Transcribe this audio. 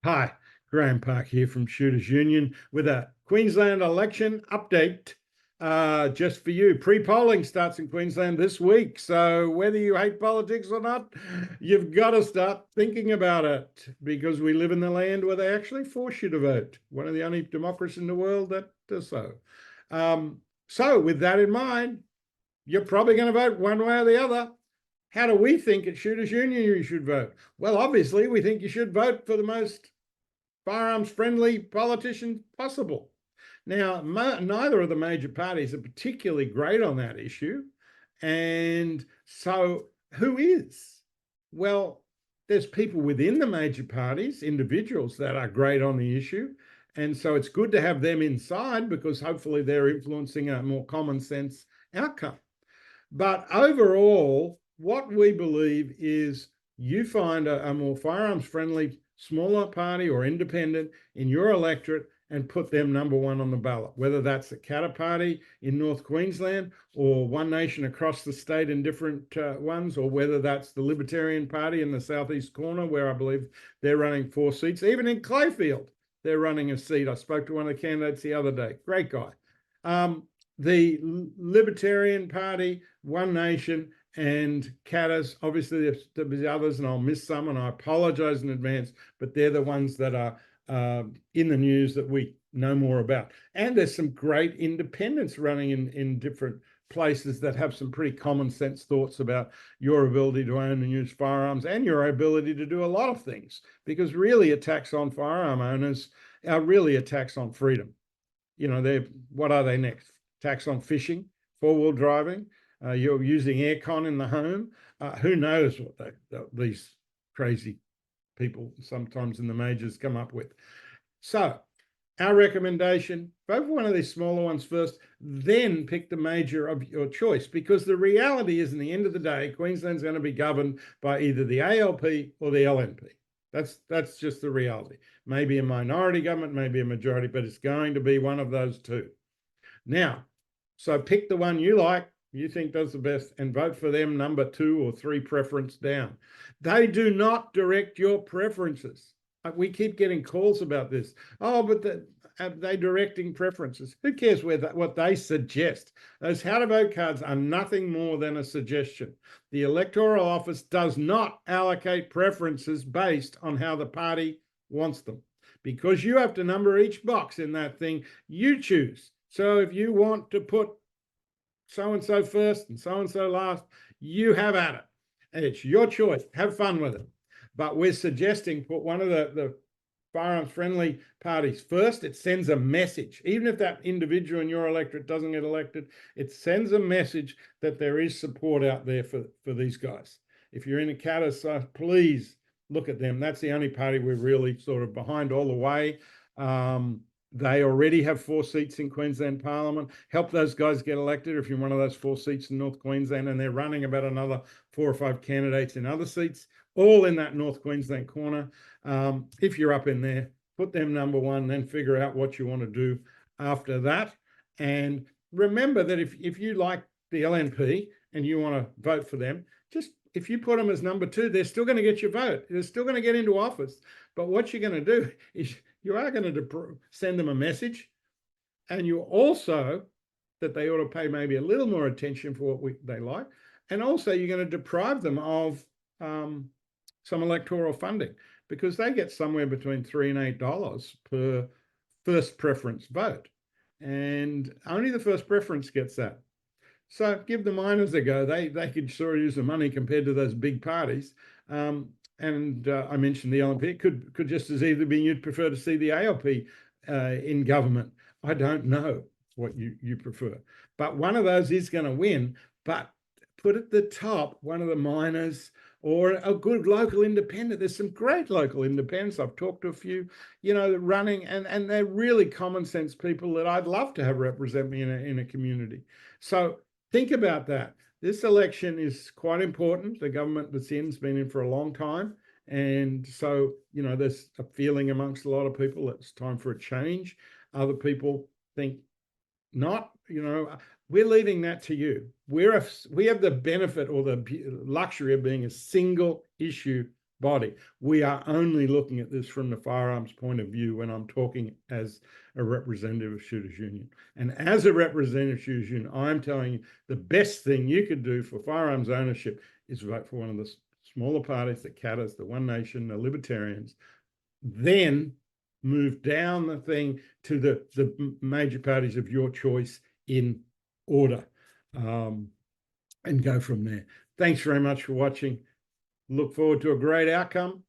Hi, Graham Park here from Shooters Union with a Queensland election update just for you. Pre-polling starts in Queensland this week. So whether you hate politics or not, you've got to start thinking about it because we live in the land where they actually force you to vote. One of the only democracies in the world that does so. So with that in mind, you're probably going to vote one way or the other. How do we think at Shooters Union you should vote? Well, obviously, we think you should vote for the most firearms-friendly politician possible. Now, neither of the major parties are particularly great on that issue. And so who is? Well, there's people within the major parties, individuals that are great on the issue. And so it's good to have them inside because hopefully they're influencing a more common sense outcome. But overall, what we believe is you find a more firearms friendly, smaller party or independent in your electorate and put them number one on the ballot, whether that's the Katter Party in North Queensland or One Nation across the state in different ones, or whether that's the Libertarian Party in the southeast corner, where I believe they're running 4 seats. Even in Clayfield, they're running a seat. I spoke to one of the candidates the other day. Great guy. The Libertarian Party, One Nation, and Katters. Obviously, there's others, and I'll miss some, and I apologize in advance, but they're the ones that are in the news that we know more about. And there's some great independents running in different places that have some pretty common sense thoughts about your ability to own and use firearms and your ability to do a lot of things, because really attacks on firearm owners are really attacks on freedom. What are they next? Tax on fishing, 4-wheel driving, you're using aircon in the home. Who knows what these crazy people sometimes in the majors come up with. So our recommendation, vote for one of these smaller ones first, then pick the major of your choice, because the reality is, in the end of the day, Queensland's going to be governed by either the ALP or the LNP. That's just the reality. Maybe a minority government, maybe a majority, but it's going to be one of those two. Now, so pick the one you like, you think does the best, and vote for them number 2 or 3 preference down. They do not direct your preferences. We keep getting calls about this. Oh, but are they directing preferences? Who cares what they suggest? Those how to vote cards are nothing more than a suggestion. The electoral office does not allocate preferences based on how the party wants them, because you have to number each box in that thing. You choose. So if you want to put so-and-so first and so-and-so last, you have at it. And it's your choice. Have fun with it. But we're suggesting put one of the firearms-friendly parties first. It sends a message. Even if that individual in your electorate doesn't get elected, it sends a message that there is support out there for these guys. If you're in a Katter, please look at them. That's the only party we're really sort of behind all the way. They already have 4 seats in Queensland Parliament. Help those guys get elected if you're one of those 4 seats in North Queensland, and they're running about another 4 or 5 candidates in other seats, all in that North Queensland corner. If you're up in there, put them number 1, then figure out what you want to do after that. And remember that if you like the LNP and you want to vote for them, just if you put them as number 2, they're still going to get your vote. They're still going to get into office. But what you're going to do is you are going to send them a message, and you also that they ought to pay maybe a little more attention for what they like. And also you're going to deprive them of some electoral funding, because they get somewhere between $3 and $8 per first preference vote. And only the first preference gets that. So give the minors a go. They could sort of use the money compared to those big parties. I mentioned the LNP. It could just as easily be you'd prefer to see the ALP in government. I don't know what you prefer, but one of those is going to win. But put at the top one of the minors or a good local independent. There's some great local independents. I've talked to a few, running, and they're really common sense people that I'd love to have represent me in a community. So think about that. This election is quite important. The government that's in has been in for a long time. And so, there's a feeling amongst a lot of people that it's time for a change. Other people think not. We're leaving that to you. We have the benefit or the luxury of being a single issue body. We are only looking at this from the firearms point of view when I'm talking as a representative of Shooters Union. And as a representative of Shooters Union, I'm telling you the best thing you could do for firearms ownership is vote for one of the smaller parties, the Catters, the One Nation, the Libertarians, then move down the thing to the major parties of your choice in order, and go from there. Thanks very much for watching. Look forward to a great outcome.